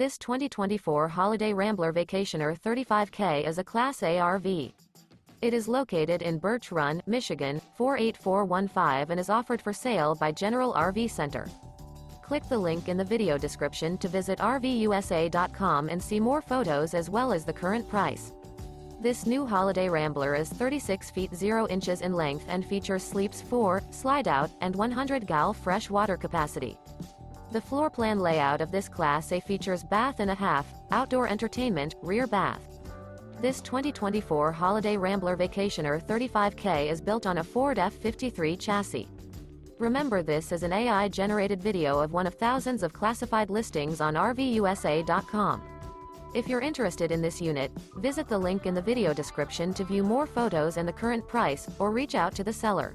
This 2024 Holiday Rambler Vacationer 35K is a Class A RV. It is located in Birch Run, Michigan, 48415 and is offered for sale by General RV Center. Click the link in the video description to visit RVUSA.com and see more photos as well as the current price. This new Holiday Rambler is 36 feet 0 inches in length and features sleeps 4, slide-out, and 100 gal fresh water capacity. The floor plan layout of this Class A features bath and a half, outdoor entertainment, rear bath. This 2024 Holiday Rambler Vacationer 35K is built on a Ford F-53 chassis. Remember, this is an AI-generated video of one of thousands of classified listings on RVUSA.com. If you're interested in this unit, visit the link in the video description to view more photos and the current price, or reach out to the seller.